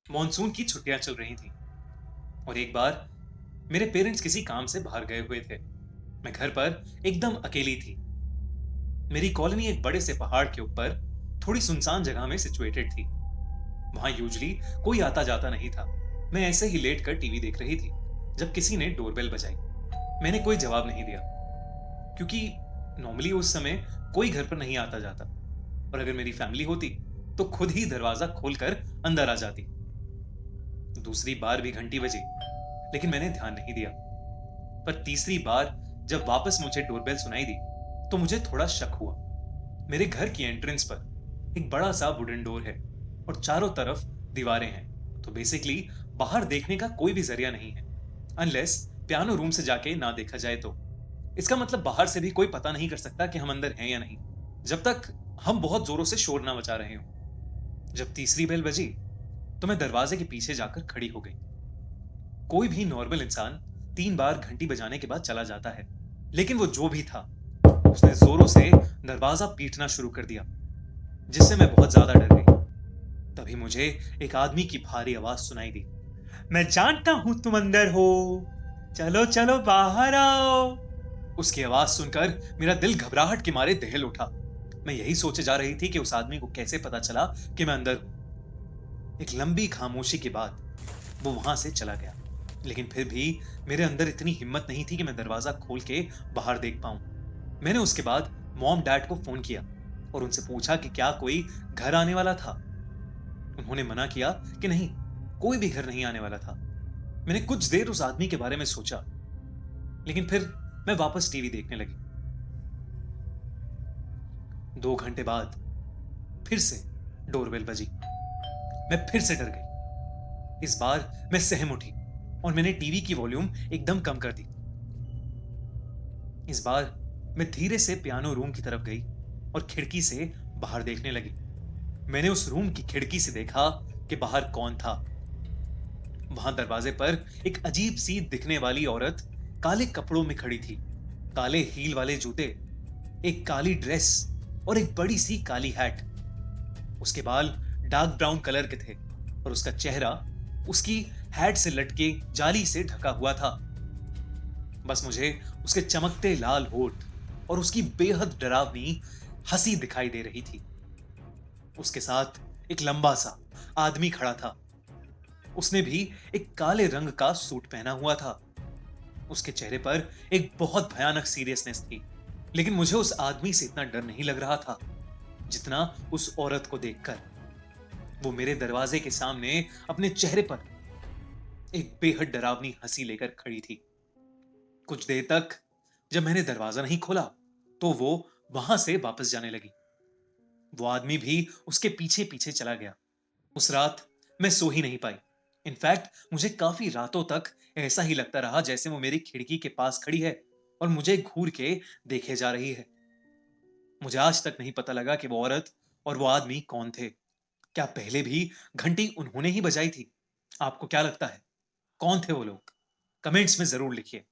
Monsoon की छुट्टियां चल रही थी और एक बार मेरे पेरेंट्स किसी काम से बाहर गए हुए थे। मैं घर पर एकदम अकेली थी। मेरी कॉलोनी एक बड़े से पहाड़ के ऊपर थोड़ी सुनसान जगह में सिचुएटेड थी। वहां यूजली कोई आता जाता नहीं था। मैं ऐसे ही लेट कर टीवी देख रही थी जब किसी ने डोरबेल बजाई। मैंने कोई जवाब नहीं दिया क्योंकि नॉर्मली उस समय कोई घर पर नहीं आता जाता और अगर मेरी फैमिली होती तो खुद ही दरवाजा खोलकर अंदर आ जाती। दूसरी बार भी घंटी बजी लेकिन मैंने ध्यान नहीं दिया। पर तीसरी बार जब वापस मुझे डोरबेल सुनाई दी तो मुझे थोड़ा शक हुआ। मेरे घर की एंट्रेंस पर एक बड़ा सा वुडन डोर है और चारों तरफ दीवारें हैं, तो बेसिकली बाहर देखने का कोई भी जरिया नहीं है अनलेस पियानो रूम से जाके ना देखा जाए तो। इसका मतलब बाहर से भी कोई पता नहीं कर सकता कि हम अंदर हैं या नहीं, जब तक हम बहुत जोरों से शोर ना मचा रहे हो। जब तीसरी बेल बजी तो मैं दरवाजे के पीछे जाकर खड़ी हो गई। कोई भी नॉर्मल इंसान 3 बार घंटी बजाने के बाद चला जाता है, लेकिन वो जो भी था उसने जोरों से दरवाजा पीटना शुरू कर दिया, जिससे मैं बहुत ज्यादा डर गई। तभी मुझे एक आदमी की भारी आवाज सुनाई दी। मैं जानता हूं तुम अंदर हो, चलो चलो बाहर आओ। उसकी आवाज सुनकर मेरा दिल घबराहट के मारे दहल उठा। मैं यही सोचे जा रही थी कि उस आदमी को कैसे पता चला कि मैं अंदर हूं। एक लंबी खामोशी के बाद वो वहां से चला गया, लेकिन फिर भी मेरे अंदर इतनी हिम्मत नहीं थी कि मैं दरवाजा खोल के बाहर देख पाऊं। मैंने उसके बाद मॉम डैड को फोन किया और उनसे पूछा कि क्या कोई घर आने वाला था। उन्होंने मना किया कि नहीं, कोई भी घर नहीं आने वाला था। मैंने कुछ देर उस आदमी के बारे में सोचा, लेकिन फिर मैं वापस टीवी देखने लगी। 2 घंटे बाद फिर से डोरबेल बजी। मैं फिर से डर गई। इस बार मैं सहम उठी और मैंने टीवी की वॉल्यूम एकदम कम कर दी। इस बार मैं धीरे से पियानो रूम की तरफ गई और खिड़की से बाहर देखने लगी। मैंने उस रूम की खिड़की से देखा कि बाहर कौन था। वहां दरवाजे पर एक अजीब सी दिखने वाली औरत काले कपड़ों में खड़ी थी। काले हील वाले जूते, एक काली ड्रेस और एक बड़ी सी काली हैट। उसके बाल डार्क ब्राउन कलर के थे और उसका चेहरा उसकी हैट से लटके जाली से ढका हुआ था। बस मुझे उसके चमकते लाल होठ और उसकी बेहद डरावनी हंसी दिखाई दे रही थी। उसके साथ एक लंबा सा आदमी खड़ा था। उसने भी एक काले रंग का सूट पहना हुआ था। उसके चेहरे पर एक बहुत भयानक सीरियसनेस थी, लेकिन मुझे उस आदमी से इतना डर नहीं लग रहा था जितना उस औरत को देखकर। वो मेरे दरवाजे के सामने अपने चेहरे पर एक बेहद डरावनी हंसी लेकर खड़ी थी। कुछ देर तक जब मैंने दरवाजा नहीं खोला तो वो वहां से वापस जाने लगी। वो आदमी भी उसके पीछे पीछे चला गया। उस रात मैं सो ही नहीं पाई। इनफैक्ट मुझे काफी रातों तक ऐसा ही लगता रहा जैसे वो मेरी खिड़की के पास खड़ी है और मुझे घूर के देखे जा रही है। मुझे आज तक नहीं पता लगा कि वो औरत और वो आदमी कौन थे। क्या पहले भी घंटी उन्होंने ही बजाई थी? आपको क्या लगता है, कौन थे वो लोग? कमेंट्स में जरूर लिखिए।